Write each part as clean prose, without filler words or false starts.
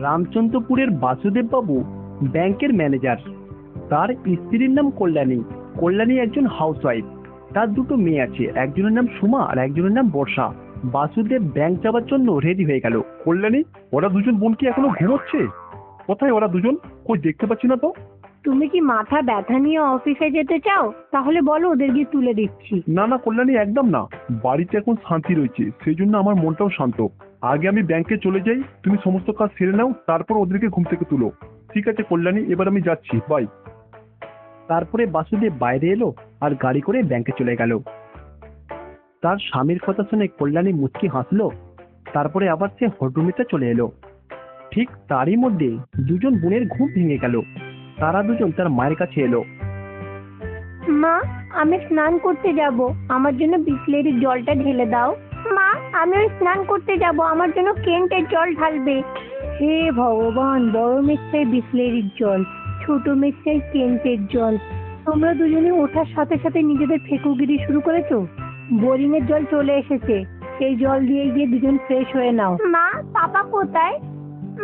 রামচন্দ্রপুরের বাসুদেব বাবু ব্যাংকের ম্যানেজার। তার স্ত্রীর নাম কল্যাণী। কল্যাণী একজন হাউসওয়াইফ। তার দুটো মেয়ে আছে, একজনের নাম সুমা আর একজনের নাম বর্ষা। বাসুদেব ব্যাংক যাওয়ার জন্য রেডি হয়ে গেল। কল্যাণী, ওরা দুজন বোন কি এখনো ঘুমোচ্ছে? কোথায় ওরা দুজন? কই দেখতে পাচ্ছি না তো। তুমি কি মাথা ব্যথা নিয়ে অফিসে যেতে চাও? তাহলে বলো, ওদের গিয়ে তুলে দিচ্ছি। না না কল্যাণী, একদম না। বাড়িতে এখন শান্তি রয়েছে, সেই জন্য আমার মনটাও শান্ত। আগে আমি ব্যাংকে চলে যাই, তুমি সমস্ত কাজ সেরে নাও, তারপর ওদেরকে ঘুম থেকে তুলো। ঠিক আছে কল্যাণী, এবার আমি যাচ্ছি, বাই। তারপরে বাসুদেব বাইরে এলো আর গাড়ি করে ব্যাংকে চলে গেল। তার স্বামীর কথা শুনে কল্যাণী মুচকি হাসলো। তারপরে আবার সে হটরুমেতে চলে এলো। ঠিক তারই মধ্যে দুজন বোনের ঘুম ভেঙে গেল। তারা দুজন তার মায়ের কাছে এলো। মা, আমি স্নান করতে যাব, আমার জন্য বিসলেরির জলটা ঢেলে দাও। মা, আমি স্নান করতে যাব, আমার জন্য কেন্টের জল ঢালবে। হে ভগবান, বড় মেয়ে চাই বিসলেরির জল, ছোট মেয়ে চাই কেন্টের জল। তোমরা দুজনে ওঠার সাথে সাথে নিজেদের ফেকুগিরি শুরু করেছো। বোরিং এর জল চলে এসেছে, সেই জল দিয়ে গিয়ে দুজন ফ্রেশ হয়ে নাও। মা, পাপা কোথায়?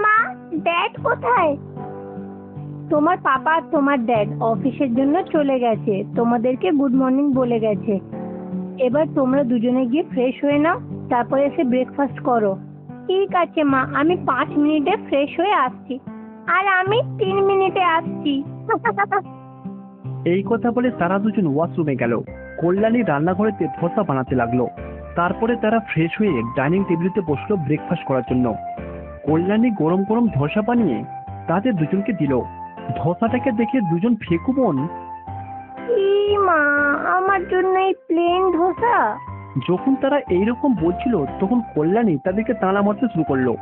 মা, ড্যাড কোথায়? তোমার পাপা আর তোমার ড্যাড অফিসের জন্য চলে গেছে, তোমাদেরকে গুড মর্নিং বলে গেছে। এবার তোমরা দুজনে গিয়ে ফ্রেশ হয়ে নাও, তারপরে এসে ব্রেকফাস্ট করো। ঠিক আছে মা, আমি 5 মিনিটে ফ্রেশ হয়ে আসছি। আর আমি 3 মিনিটে আসছি। এই কথা বলে তারা দুজন ওয়াশরুমে গেল। কল্যাণী রান্নাঘরেতে ধোসা বানাতে লাগলো। তারপরে তারা ফ্রেশ হয়ে ডাইনিং টেবিলেতে বসলো ব্রেকফাস্ট করার জন্য। কল্যাণী গরম গরম ধোসা বানিয়ে তাদের দুজনকে দিল। ধোসাটাকে দেখে দুজন ফেকু বোন, মা, আমার জন্য এই প্লেন ধোসা। যখন তারা এইরকম বলছিল তখন কল্যাণী তাদেরকে তাড়া মারতে শুরু করলো।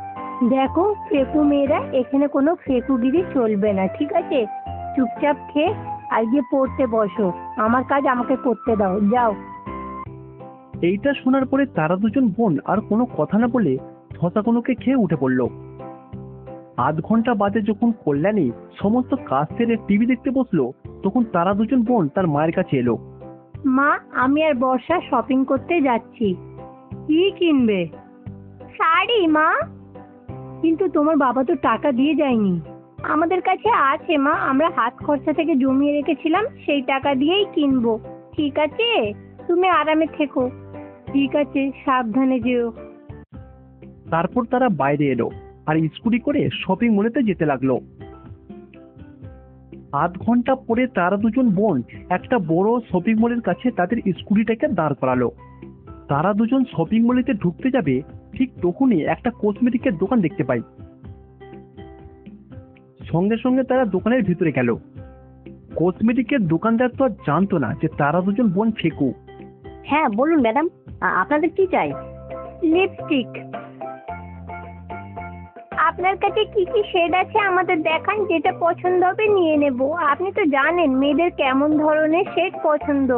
দেখো ফেকু মেয়েরা, এখানে কোনো ফেকুগিরি চলবে না, ঠিক আছে? চুপচাপ খেয়ে আর গিয়ে পড়তে বসো, আমার কাজ আমাকে করতে দাও, যাও। এইটা শোনার পরে তারা দুজন বোন আর কোনো কথা না বলে ধোসাগুলোকে খেয়ে উঠে পড়লো। আধ ঘন্টা বাদে যখন কল্যাণী সমস্ত কাজ সেরে টিভি দেখতে বসলো, তখন তারা দুজন বোন তার মায়ের কাছে এলো। মা, আমি আর বর্ষা শপিং করতে যাচ্ছি। কি কিনবে? শাড়ি মা। কিন্তু তোমার বাবা তো টাকা দিয়ে যায়নি। আমাদের কাছে আছে মা, আমরা হাত খরচা থেকে জমিয়ে রেখেছিলাম, সেই টাকা দিয়েই কিনবো। ঠিক আছে, তুমি আরামে থেকো। ঠিক আছে, সাবধানে যেও। তারপর তারা বাইরে এলো আর স্কুটি করে শপিং মলেতে যেতে লাগলো। আধ ঘন্টা পরে তারা দুজন বোন একটা বড় শপিং মলের কাছে তাদের স্কুটিটাকে দাঁড় করালো। তারা দুজন শপিং মলেতে ঢুকতে যাবে, ঠিক তখনই একটা কসমেটিকের দোকান দেখতে পাই। সঙ্গে সঙ্গে তারা দোকানের ভিতরে গেল। কসমেটিকের দোকানদার তো আর জানতো না যে তারা দুজন বোন ফেকু। হ্যাঁ বলুন ম্যাডাম, আপনাদের কি চাই? লিপস্টিক। আপনার কাছে কি কি শেড আছে আমাদের দেখান, যেটা পছন্দ হবে নিয়ে নেব। আপনি তো জানেন মেয়েদের কেমন ধরনের শেড পছন্দ।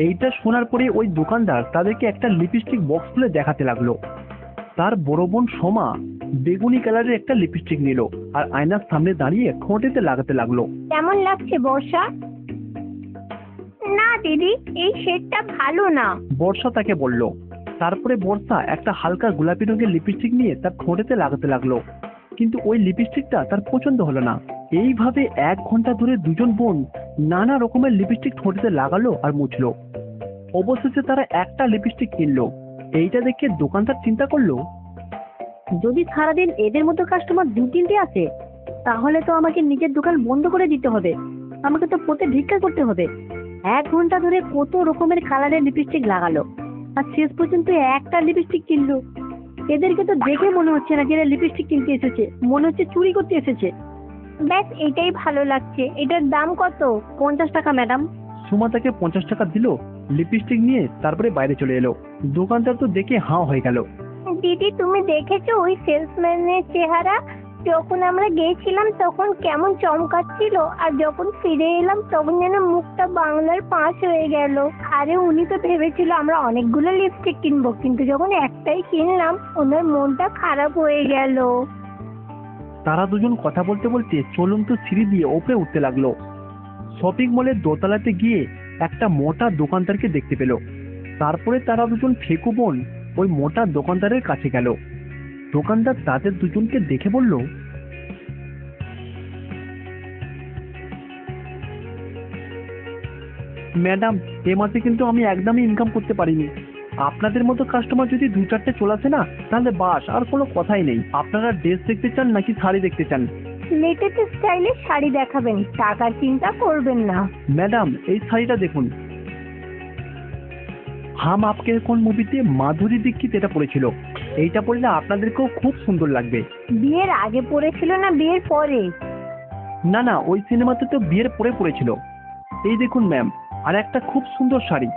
এইটা শোনার পরে ওই দোকানদার তাদেরকে একটা লিপস্টিক বক্স খুলে দেখাতে লাগলো। তার বড় বোন সোমা বেগুনি কালারের একটা লিপস্টিক নিল আর আয়নার সামনে দাঁড়িয়ে ঠোঁটেতে লাগাতে লাগলো। কেমন লাগছে বর্ষা? না দিদি, এই শেডটা ভালো না। বর্ষা তাকে বলল। তারপরে বর্ষা একটা হালকা গোলাপি রঙের লিপস্টিক নিয়ে তার ঠোঁটেতে লাগাতে লাগলো, কিন্তু ওই লিপস্টিকটা তার পছন্দ হলো না। এইভাবে 1 ঘন্টা ধরে দুজন বোন নানা রকমের লিপস্টিক ঠোঁটেতে লাগালো আর মুছলো। অবশেষে তারা একটা লিপস্টিক কিনলো। এইটা দেখে দোকানদার চিন্তা করলো, যদি সারাদিন এদের মতো কাস্টমার 2-3টে আসে, তাহলে তো আমাকে নিজের দোকান বন্ধ করে দিতে হবে। আমাকে তো পথে ভিক্ষা করতে হবে। 1 ঘন্টা ধরে কত রকমের কালারের লিপস্টিক লাগালো, আর শেষ পর্যন্ত একটা লিপস্টিক কিনলো। এদেরকে তো দেখে মনে হচ্ছে না যে এরা লিপস্টিক কিনতে এসেছে, মনে হচ্ছে চুরি করতে এসেছে। ব্যাস, এটাই ভালো লাগছে। এটার দাম কত? 50 টাকা ম্যাডাম। সুমা তাকে 50 টাকা দিল লিপস্টিক নিয়ে, তারপরে বাইরে চলে এলো। দোকানদার তো দেখে হাঁ হয়ে গেল। দিদি, তুমি দেখেছো ওই সেলসম্যানের চেহারা? যখন আমরা গিয়েছিলাম তখন কেমন চমকাচ্ছিল, আর যখন ফিরে এলাম তখন যেন মুখটা বাংলার পাঁচ হয়ে গেল। আরে উনি তো ভেবেছিল আমরা অনেকগুলো লিপস্টিক কিনবো, কিন্তু যখন একটাই কিনলাম ওনার মনটা খারাপ হয়ে গেল। তারা দুজন কথা বলতে বলতে চলন্ত সিঁড়ি দিয়ে ওপরে উঠতে লাগলো। শপিং মলের দোতলাতে গিয়ে একটা মোটা দোকানদারকে দেখতে পেল। তারপরে তারা দুজন ফেকু বোন ওই মোটা দোকানদারের কাছে গেল। দোকানদার তাদের দুজনকে দেখে বলল, ম্যাডাম, এ মাসে কিন্তু আমি একদমই ইনকাম করতে পারিনি। আপনাদের মতো কাস্টমার যদি 2-4টে চলে আসে না, তাহলে বাস আর কোনো কথাই নেই। আপনারা ড্রেস দেখতে চান নাকি শাড়ি দেখতে চান? লেটেস্ট স্টাইলে শাড়ি দেখাবেন, টাকার চিন্তা করবেন না। ম্যাডাম, এই শাড়িটা দেখুন। হাম আপকে কোন মুভিতে মাধুরী দীক্ষিত এটা পরেছিল। এইটা পরলে আপনাদেরকেও খুব সুন্দর লাগবে। বিয়ের আগে পড়েছিল না বিয়ের পরে? না না, ওই সিনেমাতে তো বিয়ের পরে পড়েছিল। এই দেখুন ম্যাম, আর একটা খুব সুন্দর শাড়ি,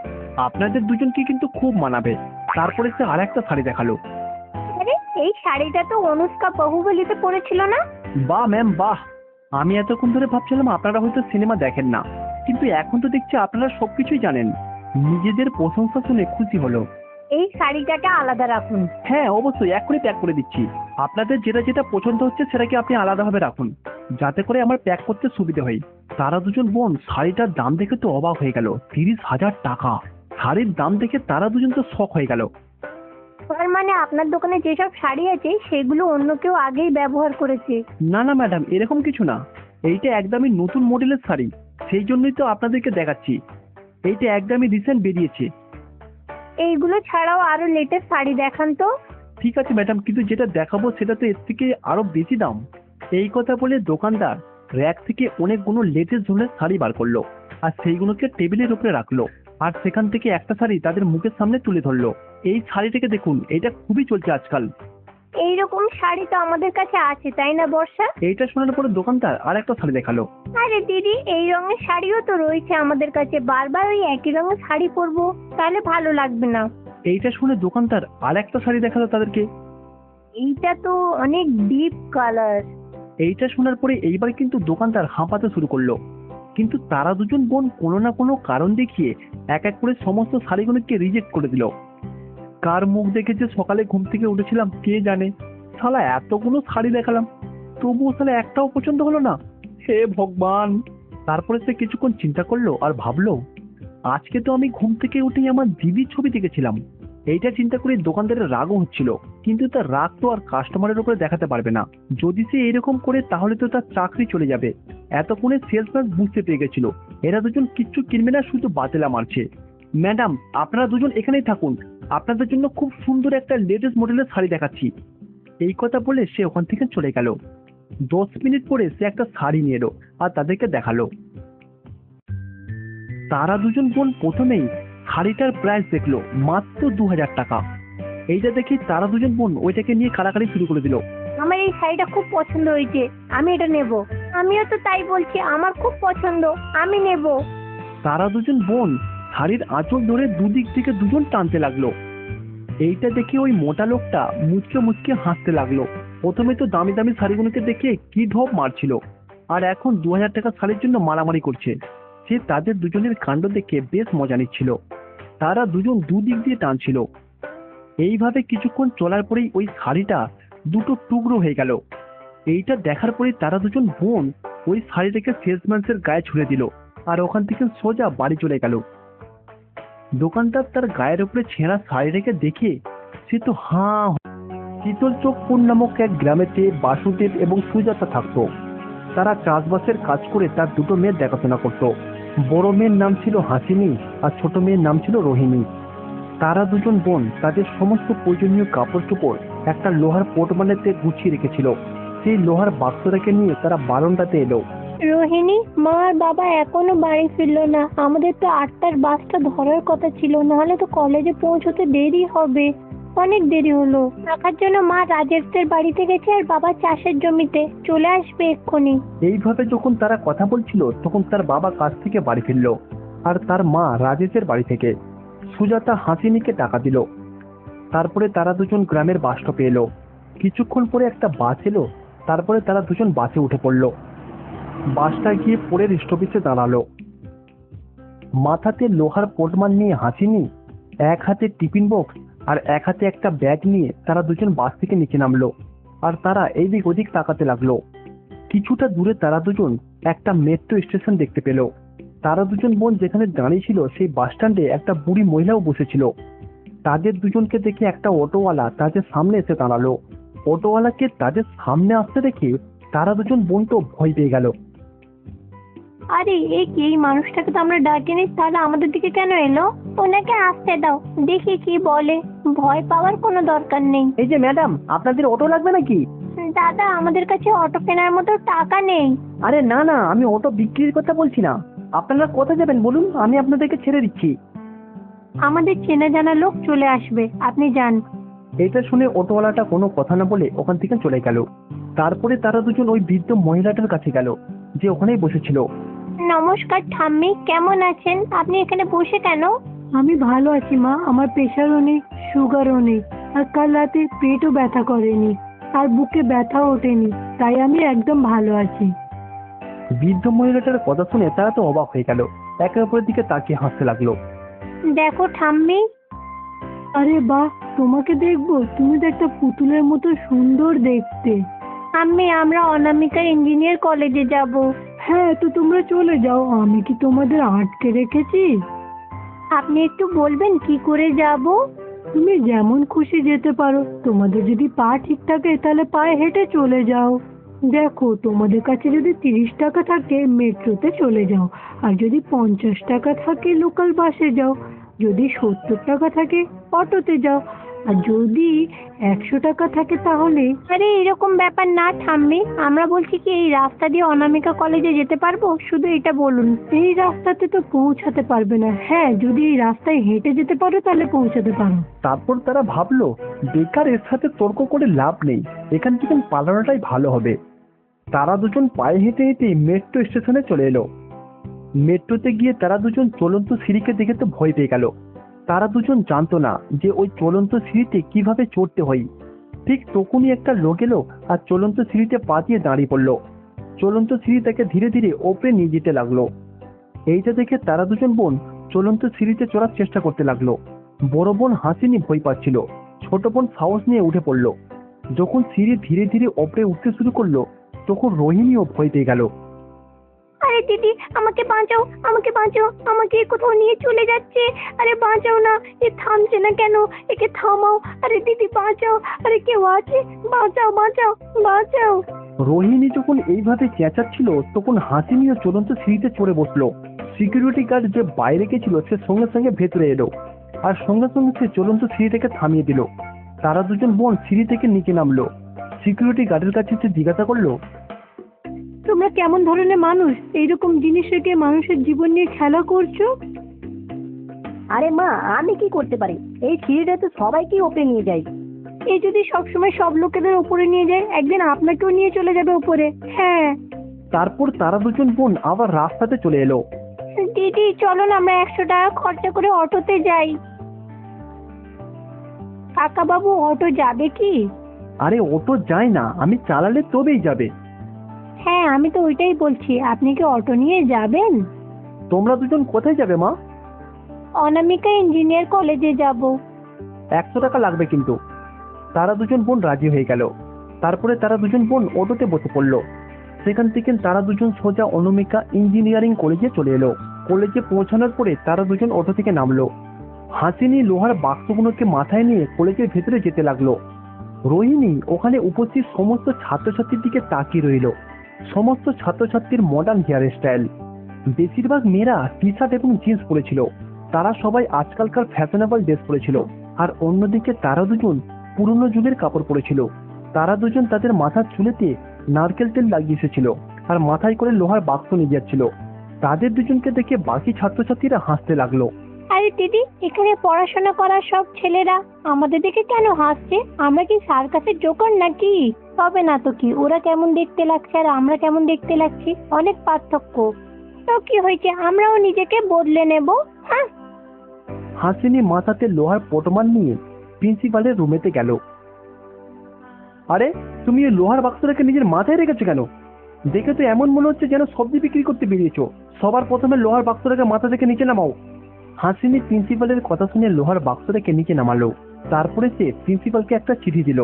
আপনাদের দুজনকে কিন্তু খুব মানাবে। তারপরে সে আর একটা শাড়ি দেখালো। আরে, এই শাড়িটা তো অনুষ্কা বাহুবলীতে পরেছিল না? বাহ ম্যাম বাহ, আমি এতক্ষণ ধরে ভাবছিলাম আপনারা হয়তো সিনেমা দেখেন না, কিন্তু এখন তো দেখছি আপনারা সবকিছুই জানেন। নিজেদের প্রশংসা শুনে খুশি হলো। এই শাড়িটাকে আলাদা রাখুন। হ্যাঁ অবশ্যই, এক্ষুনি প্যাক করে দিচ্ছি। আপনাদের যেটা যেটা পছন্দ হচ্ছে সেটাকে আপনি আলাদাভাবে রাখুন, যাতে করে আমার প্যাক করতে সুবিধা হয়। তারা দুজন বোন শাড়িটার দাম দেখে তো অবাক হয়ে গেল। 30,000 টাকা! শাড়ির দাম দেখে তারা দুজন তো শক হয়ে গেল। তার মানে আপনার দোকানে যেসব শাড়ি আছে সেগুলো অন্য কেউ আগেই ব্যবহার করেছে? না না ম্যাডাম, এরকম কিছু না। এইটা একদমই নতুন মডেলের শাড়ি, সেই জন্যই তো আপনাদেরকে দেখাচ্ছি। এইটা একদমই রিসেন্ট বেরিয়েছে। এইগুলো ছাড়াও আরো লেটেস্ট শাড়ি দেখান তো। ঠিক আছে ম্যাডাম, কিন্তু যেটা দেখাবো সেটা তো এর থেকে আরো বেশি দাম। এই কথা বলে দোকানদার র্যাক থেকে অনেকগুলো লেটেস্ট ধরনের শাড়ি বার করলো, আর সেইগুলোকে টেবিলের উপরে রাখলো। আর সেখান থেকে একটা শাড়ি তাদের মুখের সামনে তুলে ধরলো। এই শাড়িটাকে দেখুন, এটা খুবই চলছে আজকাল। এইরকম শাড়ি তো আমাদের কাছে আছে, তাই না বর্ষা? এইটা শোনার পরে দোকানদার আর একটা শাড়ি দেখালো। আরে দিদি, এই রঙের শাড়িও তো রয়েছে আমাদের কাছে। বারবার ওই একই রঙের শাড়ি পরবো, তাহলে ভালো লাগবে না। এইটা শুনে দোকানদার আর একটা শাড়ি দেখালো তাদেরকে। এইটা তো অনেক ডিপ কালার। এইটা শোনার পরে এইবার কিন্তু দোকানদার হাঁপাতে শুরু করলো। কিন্তু তারা দুজন বোন কোনো না কোনো কারণ দেখিয়ে এক এক করে সমস্ত শাড়িগুলোকে রিজেক্ট করে দিল। কার মুখ দেখে যে সকালে ঘুম থেকে উঠেছিলাম কে জানে। শালা এতগুলো শাড়ি দেখালাম, তবুও শালা একটাও পছন্দ হলো না। হে ভগবান! তারপরে সে কিছুক্ষণ চিন্তা করলো আর ভাবলো, আজকে তো আমি ঘুম থেকে উঠেই আমার দিদির ছবি দেখেছিলাম। এইটা চিন্তা করে দোকানদারের রাগও হচ্ছিল, কিন্তু তার রাগ তো আর কাস্টমারের উপরে দেখাতে পারবে না। যদি সে এরকম করে তাহলে তো তার চাকরি চলে যাবে। এতক্ষণে সেলসম্যান বুঝতে পেরে গেছিল এরা দুজন কিচ্ছু কিনবে না, শুধু বাতেলা মারছে। ম্যাডাম, আপনারা দুজন এখানেই থাকুন, আপনাদের জন্য খুব সুন্দর একটা লেটেস্ট মডেলের শাড়ি দেখাচ্ছি। এই কথা বলে সে ওখান থেকে চলে গেল। 10 মিনিট পরে সে একটা শাড়ি নিয়ে এলো আর তাদেরকে দেখালো। তারা দুজন বোন প্রথমেই শাড়িটার প্রাইস দেখলো মাত্র 2,000 টাকা। এইটা দেখি তারা দুজন বোন ওইটাকে নিয়ে কাড়াকাড়ি শুরু করে দিল। আমার এই শাড়িটা খুব পছন্দ হয়েছে, আমি এটা নেব। আমিও তো তাই বলছি, আমার খুব পছন্দ, আমি নেব। তারা দুজন বোন শাড়ির আঁচল ধরে দুদিক থেকে দুজন টানতে লাগলো। এইটা দেখে ওই মোটা লোকটা মুচকে মুচকে হাসতে লাগলো। প্রথমে তো দামি দামি শাড়িগুলোকে দেখে কি ঢোপ মারছিল, আর এখন 2,000 টাকা শাড়ির জন্য মারামারি করছে। সে তাদের দুজনের কাণ্ড দেখে বেশ মজা নিচ্ছিল। তারা দুজন দুদিক দিয়ে টানছিল। এইভাবে কিছুক্ষণ চলার পরেই ওই শাড়িটা দুটো টুকরো হয়ে গেল। এইটা দেখার পরেই তারা দুজন বোন ওই শাড়িটাকে সেলসম্যানের গায়ে ছুঁড়ে দিল, আর ওখান থেকে সোজা বাড়ি চলে গেল। দোকানদার তার গায়ের উপরে ছেঁড়া শাড়িটাকে দেখে সে তো হাঁ। শীতলচকপুর নামক এক গ্রামেতে বাসুদেব এবং সুজাতা থাকতো। তারা চাষবাসের কাজ করে তার দুটো মেয়ের দেখাশোনা করত। বড় মেয়ের নাম ছিল হাসিনী আর ছোট মেয়ের নাম ছিল রোহিণী। তারা দুজন বোন তাদের সমস্ত প্রয়োজনীয় কাপড় চোপড় একটা লোহার পোর্টমানেতে গুছিয়ে রেখেছিল। সেই লোহার বাক্সটাকে নিয়ে তারা বারান্দাতে এলো। রোহিণী, মা আর বাবা এখনো বাড়ি ফিরলো না। আমাদের তো 8টার বাসটা ধরার কথা ছিল, নাহলে তো কলেজে পৌঁছতে দেরি হবে। অনেক দেরি হলো। রাখার জন্য মা রাজেশদের বাড়িতে গেছে আর বাবা চাষের জমিতে, চলে আসবে এক্ষুনি। এইভাবে যখন তারা কথা বলছিল তখন তার বাবা কাজ থেকে বাড়ি ফিরলো, আর তার মা রাজেশের বাড়ি থেকে। সুজাতা হাসিনীকে টাকা দিল। তারপরে তারা দুজন গ্রামের বাস স্টপে এলো। কিছুক্ষণ পরে একটা বাস এলো। তারপরে তারা দুজন বাসে উঠে পড়লো। বাসটা গিয়ে পরের স্টপেজে দাঁড়ালো। মাথাতে লোহার পোর্টমান নিয়ে হাসিনী, এক হাতে টিফিন বক্স আর এক হাতে একটা ব্যাগ নিয়ে তারা দুজন বাস থেকে নিচে নামলো। আর তারা এইদিক ওদিক তাকাতে লাগলো। কিছুটা দূরে তারা দুজন একটা মেট্রো স্টেশন দেখতে পেল। তারা দুজন বোন যেখানে দাঁড়িয়ে ছিল সেই বাস স্ট্যান্ডে একটা বুড়ি মহিলাও বসেছিল। তাদের দুজনকে দেখে একটা অটোওয়ালা তাদের সামনে এসে দাঁড়ালো। অটোওয়ালাকে তাদের সামনে আসতে দেখে তারা দুজন বোন তো ভয় পেয়ে গেল। আরে এই কি, এই মানুষটাকে তো আমরা ডাকিনি, তাহলে আমাদের দিকে কেন এলো? ওনাকে আসতে দাও, দেখি কি বলে। ভয় পাওয়ার কোনো দরকার নেই। এই যে ম্যাডাম, আপনাদের অটো লাগবে নাকি? দাদা, আমাদের কাছে অটো কেনার মতো টাকা নেই। আরে না না, আমি অটো বিক্রির কথা বলছি না। আপনারা কোথায় যাবেন বলুন, আমি আপনাদেরকে ছেড়ে দিচ্ছি। আমাদের চেনা জানা লোক চলে আসবে, আপনি যান। এটা শুনে অটোওয়ালাটা কোনো কথা না বলে ওখান থেকে চলে গেল। তারপরে তারা দুজন ওই বৃদ্ধ মহিলাটার কাছে গেল, যে ওখানেই বসেছিল। নমস্কার ঠাম্মি, কেমন আছেন? আপনি এখানে বসে কেন? আমি ভালো আছি মা, আমার প্রেশারও নেই, সুগারও নেই, আর কাল রাতে পেটও ব্যথা করেনি, আর বুকে ব্যথাও ওঠেনি, তাই আমি একদম ভালো আছি। বৃদ্ধ মহিলাটার কথা শুনে তারা তো অবাক হয়ে গেল, একে অপরের দিকে তাকিয়ে হাসতে লাগলো। দেখো ঠাম্মি। আরে বাহ, তোমাকে দেখবো? তুমি তো একটা পুতুলের মতো সুন্দর দেখতে। ঠাম্মি, আমরা অনামিকা ইঞ্জিনিয়ার কলেজে যাব। হ্যাঁ, তো তোমরা চলে যাও, আমি কি তোমাদের আটকে রেখেছি? আপনি একটু বলবেন কি করে যাব? তুমি যেমন খুশি যেতে পারো, তোমাদের যদি পা ঠিক থাকে তাহলে পায়ে হেঁটে চলে যাও। দেখো, তোমাদের কাছে যদি 30 টাকা থাকে মেট্রোতে চলে যাও, আর যদি 50 টাকা থাকে লোকাল বাসে যাও, যদি 70 টাকা থাকে অটোতে যাও, আর যদি 100 টাকা থাকে তাহলে। আরে এরকম ব্যাপার না ঠাম্মি, আমরা বলছি কি এই রাস্তা দিয়ে অনামিকা কলেজে যেতে পারবো? শুধু এটা বলুন। এই রাস্তাতে তো পৌঁছাতে পারবে না। হ্যাঁ, যদি এই রাস্তায় হেঁটে যেতে পারো তাহলে পৌঁছাতে পারো। তারপর তারা ভাবলো, বেকার এর সাথে তর্ক করে লাভ নেই, এখান থেকে পালানোটাই ভালো হবে। তারা দুজন পায়ে হেঁটে হেঁটে মেট্রো স্টেশনে চলে এলো। মেট্রোতে গিয়ে তারা দুজন চলন্ত সিঁড়িকে দেখে তো ভয় পেয়ে গেল। তারা দুজন জানতো না যে ওই চলন্ত সিঁড়িতে কিভাবে চড়তে হয়। ঠিক তখনই একটা লোক এলো আর চলন্ত সিঁড়িতে পা দিয়ে দাঁড়িয়ে পড়লো। চলন্ত সিঁড়ি তাকে ধীরে ধীরে ওপরে নিয়ে যেতে লাগলো। এইটা দেখে তারা দুজন বোন চলন্ত সিঁড়িতে চড়ার চেষ্টা করতে লাগলো। বড় বোন হাসিনি ভয় পাচ্ছিল, ছোট বোন সাহস নিয়ে উঠে পড়লো। যখন সিঁড়ি ধীরে ধীরে ওপরে উঠতে শুরু করলো, তখন রোহিণীও ভয় পেয়ে গেল। আরে দিদি, আমাকে বাঁচাও, আমাকে বাঁচাও, আমাকে কোথাও নিয়ে চলে যাচ্ছে। আরে বাঁচাও না, এ থামছে না কেন? একে থামাও। আরে দিদি বাঁচাও, আরে কেউ আছে? বাঁচাও বাঁচাও বাঁচাও। রোহিণী যখন এইভাবে চেঁচাচ্ছিল, তখন হাসিনিও চলন্ত সিঁড়িতে চড়ে বসলো। সিকিউরিটি গার্ড যে বাইরে গেছিল সে সঙ্গে সঙ্গে ভেতরে এলো, আর সঙ্গে সঙ্গে সে চলন্ত সিঁড়িটাকে থামিয়ে দিল। তারা দুজন বোন সিঁড়ি থেকে নিচে নামলো। সিকিউরিটি গার্ডের কাছে সে জিজ্ঞাসা করলো, তোমরা কেমন ধরনের মানুষ, এইরকম জিনিস রেখে মানুষের জীবন নিয়ে খেলা করছো? আরে মা, আমি কি করতে পারি? এই সিঁড়িটা তো সবাইকেই ওপরে নিয়ে যায়। এই যদি সবসময় সব লোকেদের উপরে নিয়ে যায়, একদিন আপনাকেও নিয়ে চলে যাবে উপরে। হ্যাঁ। তারপর তারা দুজন বোন আবার রাস্তাতে চলে এলো। দিদি চলো না, আমরা 100 টাকা খরচা করে অটোতে যাই। কাকা বাবু, অটো যাবে কি? আরে অটো যায় না, আমি চালালে তবেই যাবে। হ্যাঁ, আমি তো ওইটাই বলছি, আপনি কি অটো নিয়ে যাবেন? তোমরা দুজন কোথায় যাবে মা? অনামিকা ইঞ্জিনিয়ার কলেজে যাব। 100 টাকা লাগবে কিন্তু। তারা দুজন বোন রাজি হয়ে গেল। তারপরে তারা দুজন বোন অটোতে বসে পড়লো। সেখান থেকে তারা দুজন সোজা অনামিকা ইঞ্জিনিয়ারিং কলেজে চলে এলো। কলেজে পৌঁছানোর পরে তারা দুজন অটো থেকে নামলো। হাসিনি লোহার বাক্সগুলোকে মাথায় নিয়ে কলেজের ভেতরে যেতে লাগলো। রোহিণী ওখানে উপস্থিত সমস্ত ছাত্রছাত্রীর দিকে তাকিয়ে রইল। সমস্ত ছাত্রছাত্রীর মডার্ন হেয়ার স্টাইল। বেশিরভাগ মেয়েরা টি শার্ট এবং জিন্স পরেছিল। তারা সবাই আজকালকার ফ্যাশনেবল ড্রেস পরেছিল। আর অন্যদিকে তারা দুজন পুরনো যুগের কাপড় পরেছিল। তারা দুজন তাদের মাথার চুলেতে নারকেল তেল লাগিয়ে এসেছিল, আর মাথায় করে লোহার বাক্স নিয়ে যাচ্ছিল। তাদের দুজনকে দেখে বাকি ছাত্রছাত্রীরা হাসতে লাগলো। আরে দিদি, এখানে পড়াশোনা করা সব ছেলেরা আমাদের দেখে কেন হাসছে? আমরা কি সার্কাসের জোকার নাকি? তবে না তো কি, ওরা কেমন দেখতে লাগছে আর আমরা কেমন দেখতে লাগছি, অনেক পার্থক্য। তো কি হয়েছে, আমরাও নিজেকে বদলে নেব। হ্যাঁ। হাসিনি মাথাতে লোহার পটমান নিয়ে প্রিন্সিপালের রুমেতে গেল। আরে তুমি এই লোহার বাক্সটাকে নিজের মাথায় রেখেছো কেন? দেখে তো এমন মনে হচ্ছে যেন সবজি বিক্রি করতে বেরিয়েছো। সবার প্রথমে লোহার বাক্সটাকে মাথা থেকে নিচে নামাও। হাসিনি প্রিন্সিপালের কথা শুনে লোহার বাক্সটাকে নিচে নামালো। তারপরে সে প্রিন্সিপালকে একটা চিঠি দিল।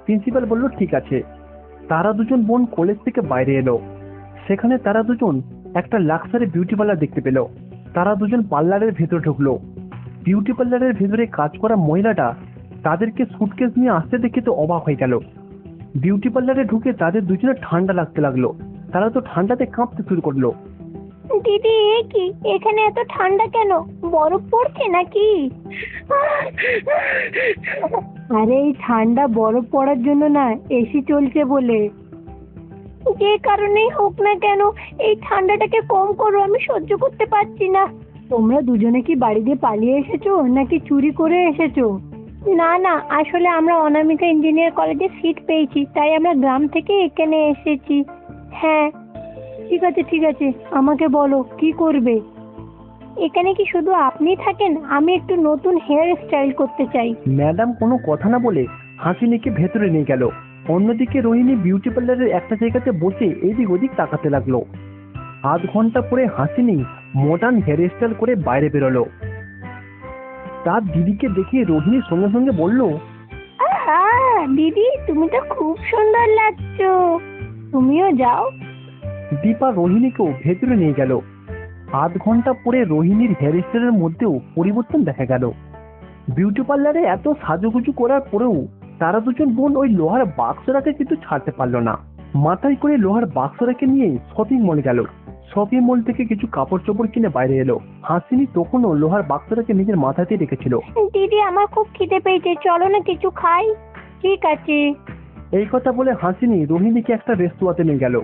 প্রিন্সিপাল বলল ঠিক আছে। তারা দুজন বোন কলেজ থেকে বাইরে এলো। সেখানে তারা দুজন একটা লাক্সারি বিউটি পার্লার দেখতে পেল। তারা দুজন পার্লারের ভেতরে ঢুকলো। বিউটি পার্লারের ভেতরে কাজ করা মহিলাটা তাদেরকে সুটকেস নিয়ে আসতে দেখে তো অবাক হয়ে গেল। বিউটি পার্লারে ঢুকে তাদের দুজনের ঠান্ডা লাগতে লাগলো। তারা তো ঠান্ডাতে কাঁপতে শুরু করলো। দিদি এ কি, এখানে এত ঠান্ডা কেন? বরফ পড়ছে নাকি? আরে এই ঠান্ডা বরফ পড়ার জন্য না, এসি চলছে বলে। যে কারণেই হোক না কেন এই ঠান্ডাটাকে কম করো, আমি সহ্য করতে পারছি না। তোমরা দুজনে কি বাড়ি দিয়ে পালিয়ে এসেছো নাকি চুরি করে এসেছো? না না, আসলে আমরা অনামিকা ইঞ্জিনিয়ার কলেজে সিট পেয়েছি, তাই আমরা গ্রাম থেকে এখানে এসেছি। হ্যাঁ। ঠিক আছে ঠিক আছে, আমাকে বলো কি করবে। এখানে কি শুধু আপনিই থাকেন? আমি একটু নতুন হেয়ার স্টাইল করতে চাই। ম্যাডাম কোনো কথা না বলে হাসিনীকে ভেতরে নিয়ে গেল। অন্যদিকে রোহিণী বিউটি পার্লারের একটা জায়গাতে বসে এদিক ওদিক তাকাতে লাগলো। আধ ঘন্টা পরে হাসিনী মডার্ন হেয়ার স্টাইল করে বাইরে বেরোলো। তার দিদিকে দেখে রোহিণী সঙ্গে সঙ্গে বলল, আহা দিদি, তুমি তো খুব সুন্দর লাগছো। তুমিও যাও। দীপা রোহিণীকেও ভেতরে নিয়ে গেল। আধ ঘন্টা পরে রোহিণীর হেয়ার স্টাইলের মধ্যেও পরিবর্তন দেখা গেল। বিউটি পার্লারে এত সাজুগুজু করার পরেও তারা দুজন বোন ওই লোহার বাক্সটাকে কিন্তু ছাড়তে পারলো না। মাথায় করে লোহার বাক্সটাকে নিয়ে শপিং মল গেল। শপিং মল থেকে কিছু কাপড় চোপড় কিনে বাইরে এলো। হাসিনী তখনও লোহার বাক্সটাকে নিজের মাথাতেই রেখেছিল। দিদি আমার খুব খিদে পেয়েছে, চলো না কিছু খাই। ঠিক আছে। এই কথা বলে হাসিনী রোহিণীকে একটা রেস্তোরাঁতে নিয়ে গেল।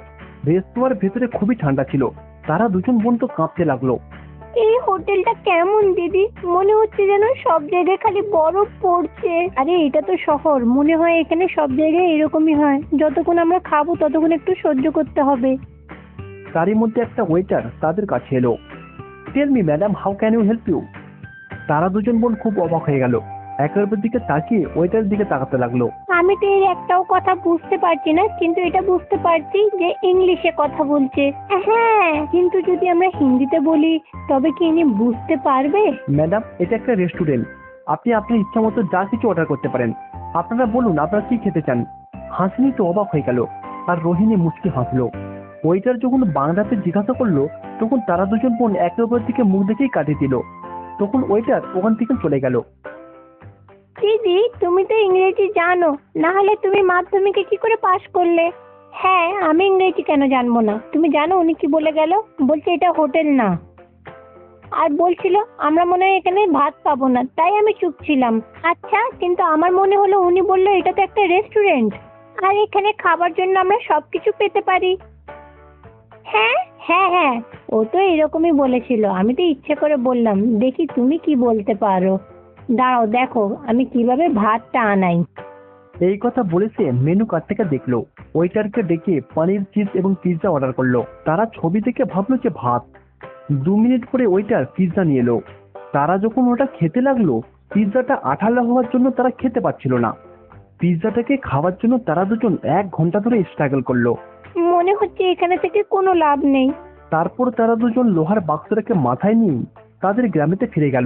রেস্তোরাঁর ভেতরে খুবই ঠান্ডা ছিল। তারা দুজন বোন তো কাঁপতে লাগলো। এই হোটেলটা কেমন দিদি? মনে হচ্ছে যেন সব জায়গায় খালি বরফ পড়ছে। আরে এটা তো শহর, মনে হয় এখানে সব জায়গায় এরকমই হয়। যতক্ষণ আমরা খাবো ততক্ষণ একটু সহ্য করতে হবে। তারই মধ্যে একটা ওয়েটার তাদের কাছে এলো। Tell me madam, how can you help you? তারা দুজন বোন খুব অবাক হয়ে গেল। একের অপর দিকে তাকিয়ে ওয়েটারের দিকে তাকাতে লাগলো। আমি তো এর একটাও কথা বুঝতে পারছি না, কিন্তু এটা বুঝতে পারছি যে ইংলিশে কথা বলছে। হ্যাঁ, কিন্তু যদি আমরা হিন্দিতে বলি তবে কি ইনি বুঝতে পারবে? ম্যাডাম, এটা একটা রেস্টুরেন্ট, আপনি আপনার ইচ্ছা মতো যা কিছু অর্ডার করতে পারেন। আপনারা বলুন আপনারা কি খেতে চান। হাসিনি তো অবাক হয়ে গেল, আর রোহিণী মুচকি হাসলো। ওয়েটার যখন বাংলাতে জিজ্ঞাসা করলো তখন তারা দুজন বোন একে অপরের দিকে মুখ দেখেই কাটিয়ে দিল। তখন ওয়েটার ওখান থেকে চলে গেল। দিদি তুমি তো ইংরেজি জানো, না হলে তুমি মাধ্যমিকে কি করে পাশ করলে? হ্যাঁ, আমি ইংরেজি কেন জানবো না? তুমি জানো উনি কি বলে গেল? বলছে এটা হোটেল না, আর বলছিল আমরা মনে হয় এখানে ভাত পাবো না, তাই আমি চুপ ছিলাম। আচ্ছা, কিন্তু আমার মনে হলো উনি বললো এটা তো একটা রেস্টুরেন্ট, আর এখানে খাবার জন্য আমরা সবকিছু পেতে পারি। হ্যাঁ হ্যাঁ হ্যাঁ, ও তো এরকমই বলেছিল, আমি তো ইচ্ছে করে বললাম দেখি তুমি কি বলতে পারো। দাঁড়াও দেখো আমি কিভাবে ভাতটা আনাই। এই কথা বলে সে মেনু কার্ড থেকে দেখলো। ওয়েটারকে ডেকে পনির, চিজ এবং পিৎজা অর্ডার করলো। তারা ছবি দেখে ভাবলো যে ভাত। 2 মিনিট পরে ওয়েটার পিৎজা নিয়ে এলো। তারা যখন ওটা খেতে লাগলো, পিৎজাটা আঠালো হওয়ার জন্য তারা খেতে পারছিল না। পিৎজাটাকে খাওয়ার জন্য তারা দুজন 1 ঘন্টা ধরে স্ট্রাগল করলো। মনে হচ্ছে এখানে থেকে কোনো লাভ নেই। তারপর তারা দুজন লোহার বাক্সটাকে মাথায় নিয়ে তাদের গ্রামেতে ফিরে গেল।